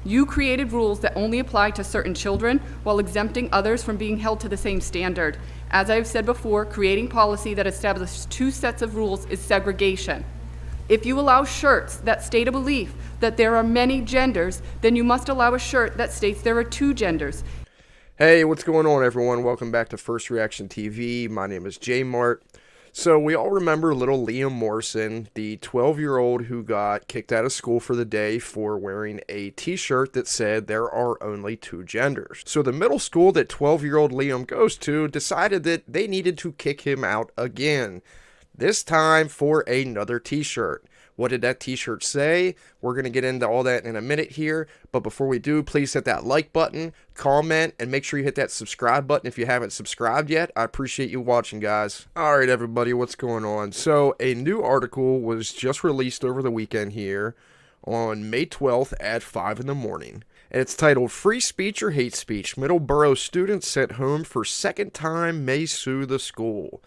You created rules that only apply to certain children while exempting others from being held to the same standard. As I have said before, creating policy that establishes two sets of rules is segregation. If you allow shirts that state a belief that there are many genders, then you must allow a shirt that states there are two genders. Hey, what's going on, everyone? Welcome back to FirstReactionTv. My name is J Mart. So we all remember little Liam Morrison, the 12-year-old who got kicked out of school for the day for wearing a t-shirt that said there are only two genders. So the middle school that 12-year-old Liam goes to decided that they needed to kick him out again. This time for another t-shirt. What did that t-shirt say? We're going to get into all that in a minute here. But before we do, please hit that like button, comment, and make sure you hit that subscribe button if you haven't subscribed yet. I appreciate you watching, guys. All right, everybody, what's going on? So a new article was just released over the weekend here on May 12th at 5 in the morning. And it's titled, Free Speech or Hate Speech? Middleborough Students Sent Home for Second Time May Sue the School.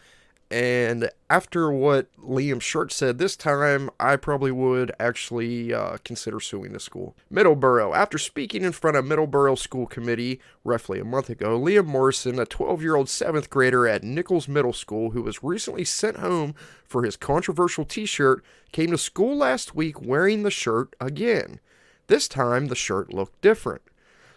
And after what Liam's shirt said this time, I probably would actually consider suing the school. Middleborough. After speaking in front of Middleborough School Committee roughly a month ago, Liam Morrison, a 12-year-old 7th grader at Nichols Middle School who was recently sent home for his controversial t-shirt, came to school last week wearing the shirt again. This time, the shirt looked different.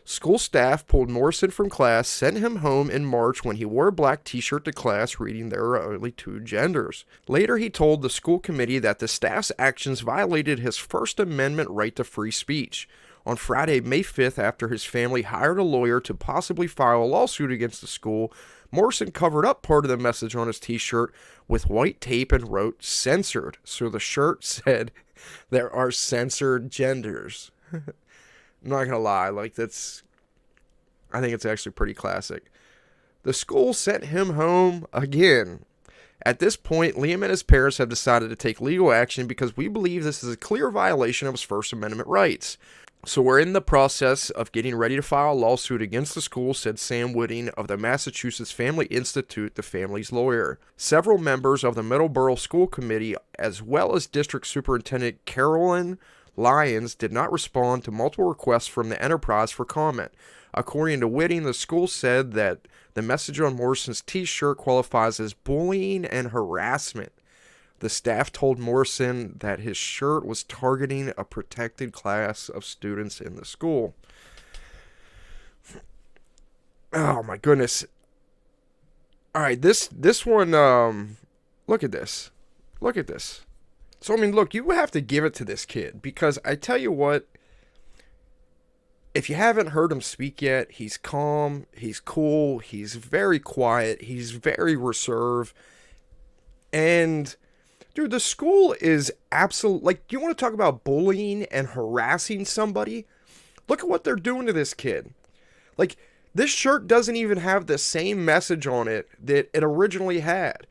School staff pulled Morrison from class, sent him home in March when he wore a black t-shirt to class reading there are only two genders. Later, he told the school committee that the staff's actions violated his First Amendment right to free speech. On Friday, May 5th, after his family hired a lawyer to possibly file a lawsuit against the school, Morrison covered up part of the message on his t-shirt with white tape and wrote, "Censored." So the shirt said, there are censored genders. I'm not gonna lie, I think it's actually pretty classic. The school sent him home again. At this point, Liam and his parents have decided to take legal action because we believe this is a clear violation of his First Amendment rights. So we're in the process of getting ready to file a lawsuit against the school, said Sam Whitting of the Massachusetts Family Institute, the family's lawyer. Several members of the Middleborough School Committee, as well as District Superintendent Carolyn Lyons, did not respond to multiple requests from the enterprise for comment. According to Whitting, the school said that the message on Morrison's t-shirt qualifies as bullying and harassment. The staff told Morrison that his shirt was targeting a protected class of students in the school. Oh my goodness. All right, this one, look at this. Look at this. So, I mean, look, you have to give it to this kid because I tell you what, if you haven't heard him speak yet, he's calm, he's cool, he's very quiet, he's very reserved. And, dude, the school is absolute. Like, you want to talk about bullying and harassing somebody? Look at what they're doing to this kid. Like, this shirt doesn't even have the same message on it that it originally had.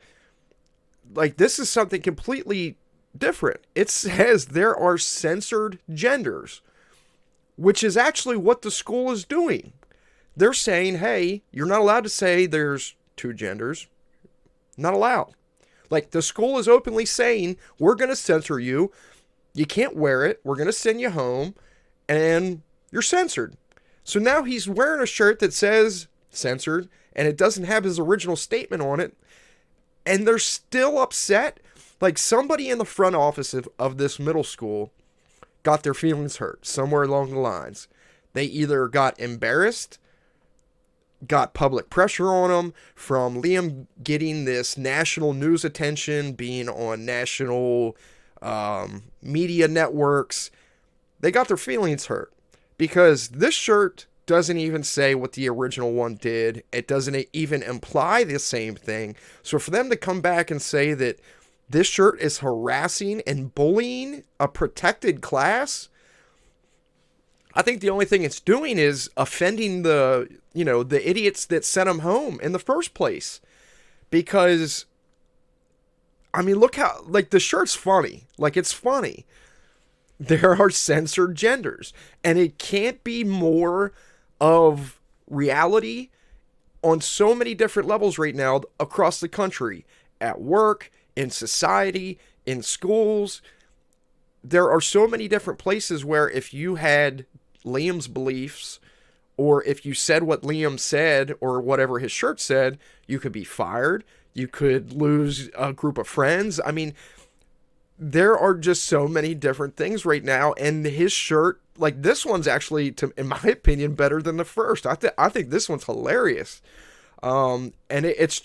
Like, this is something completely different. It says there are censored genders, which is actually what the school is doing. They're saying, hey, you're not allowed to say there's two genders. Not allowed. Like, the school is openly saying, we're going to censor you. You can't wear it. We're going to send you home. And you're censored. So now he's wearing a shirt that says censored. And it doesn't have his original statement on it. And they're still upset. Like, somebody in the front office of this middle school got their feelings hurt somewhere along the lines. They either got embarrassed, got public pressure on them from Liam getting this national news attention, being on national media networks. They got their feelings hurt because this shirt doesn't even say what the original one did. It doesn't even imply the same thing. So for them to come back and say that this shirt is harassing and bullying a protected class, I think the only thing it's doing is offending the idiots that sent him home in the first place. Because, I mean, look how, like, the shirt's funny. Like, it's funny. There are censored genders. And it can't be more of reality on so many different levels right now across the country. At work, in society, in schools. There are so many different places where if you had Liam's beliefs, or if you said what Liam said or whatever his shirt said, you could be fired. You could lose a group of friends. I mean, there are just so many different things right now. And his shirt, like this one's actually, in my opinion, better than the first. I think this one's hilarious. And it's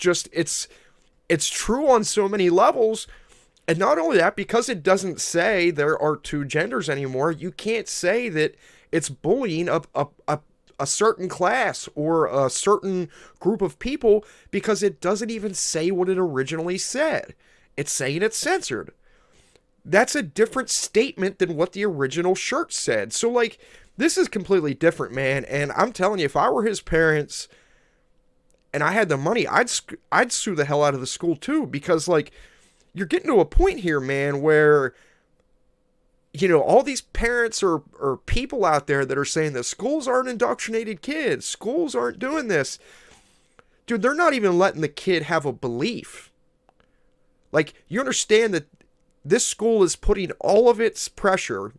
true on so many levels. And not only that, because it doesn't say there are two genders anymore, you can't say that it's bullying a certain class or a certain group of people, because it doesn't even say what it originally said. It's saying it's censored. That's a different statement than what the original shirt said. So, like, this is completely different, man. And I'm telling you, if I were his parents and I had the money, I'd sue the hell out of the school too, because, like, you're getting to a point here, man, where, you know, all these parents or people out there that are saying that schools aren't indoctrinated kids, schools aren't doing this. Dude, they're not even letting the kid have a belief. Like, you understand that this school is putting all of its pressure,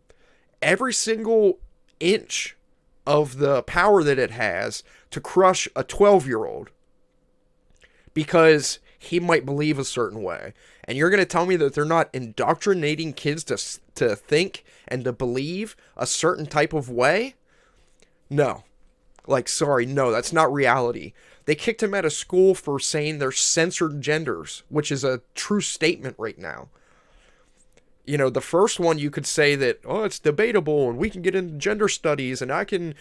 every single inch of the power that it has, to crush a 12-year-old because he might believe a certain way. And you're going to tell me that they're not indoctrinating kids to think and to believe a certain type of way? No. Like, sorry, no, that's not reality. They kicked him out of school for saying they're censored genders, which is a true statement right now. You know, the first one you could say that, oh, it's debatable and we can get into gender studies and I can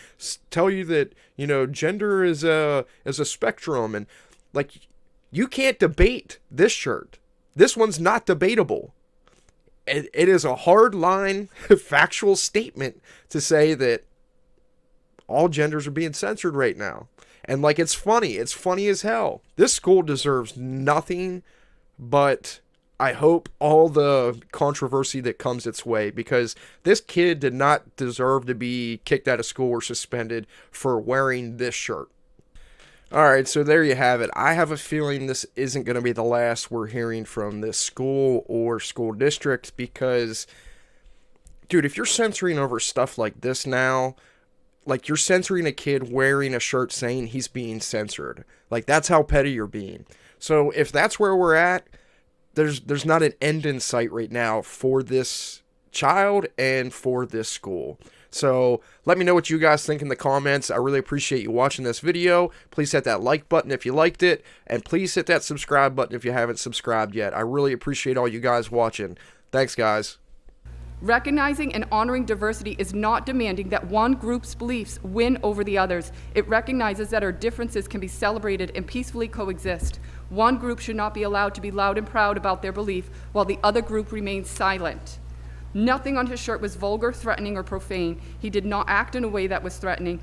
tell you that, you know, gender is a spectrum, and like, you can't debate this shirt. This one's not debatable. It is a hard line, factual statement to say that all genders are being censored right now. And like, it's funny as hell. This school deserves nothing but, I hope, all the controversy that comes its way, because this kid did not deserve to be kicked out of school or suspended for wearing this shirt. Alright, so there you have it. I have a feeling this isn't going to be the last we're hearing from this school or school district, because, dude, if you're censoring over stuff like this now, like, you're censoring a kid wearing a shirt saying he's being censored. Like, that's how petty you're being. So if that's where we're at, there's not an end in sight right now for this child and for this school. So let me know what you guys think in the comments. I really appreciate you watching this video. Please hit that like button if you liked it, and please hit that subscribe button if you haven't subscribed yet. I really appreciate all you guys watching. Thanks, guys. Recognizing and honoring diversity is not demanding that one group's beliefs win over the others. It recognizes that our differences can be celebrated and peacefully coexist. One group should not be allowed to be loud and proud about their belief, while the other group remains silent. Nothing on his shirt was vulgar, threatening, or profane. He did not act in a way that was threatening.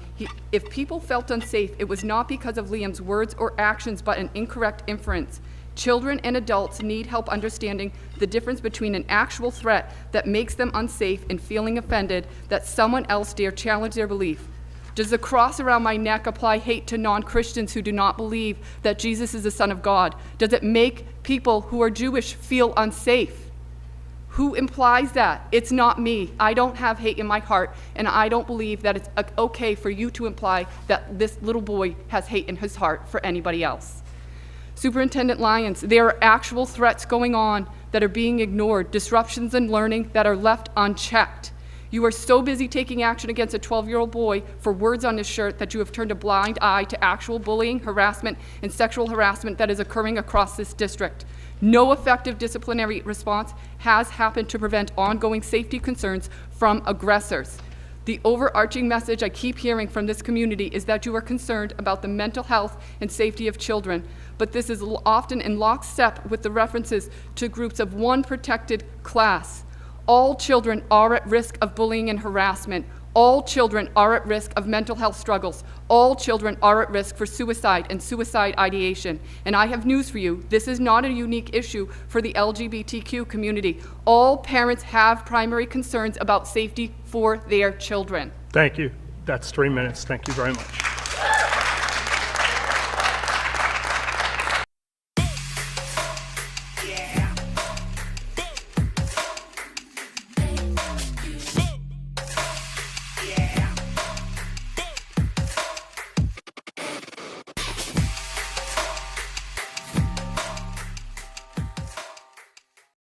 If people felt unsafe, it was not because of Liam's words or actions, but an incorrect inference. Children and adults need help understanding the difference between an actual threat that makes them unsafe and feeling offended that someone else dare challenge their belief. Does the cross around my neck apply hate to non-Christians who do not believe that Jesus is the Son of God? Does it make people who are Jewish feel unsafe? Who implies that? It's not me. I don't have hate in my heart, and I don't believe that it's okay for you to imply that this little boy has hate in his heart for anybody else. Superintendent Lyons, there are actual threats going on that are being ignored, disruptions in learning that are left unchecked. You are so busy taking action against a 12-year-old boy for words on his shirt that you have turned a blind eye to actual bullying, harassment, and sexual harassment that is occurring across this district. No effective disciplinary response has happened to prevent ongoing safety concerns from aggressors. The overarching message I keep hearing from this community is that you are concerned about the mental health and safety of children, but this is often in lockstep with the references to groups of one protected class. All children are at risk of bullying and harassment. All children are at risk of mental health struggles. All children are at risk for suicide and suicide ideation. And I have news for you. This is not a unique issue for the LGBTQ community. All parents have primary concerns about safety for their children. Thank you. That's 3 minutes. Thank you very much.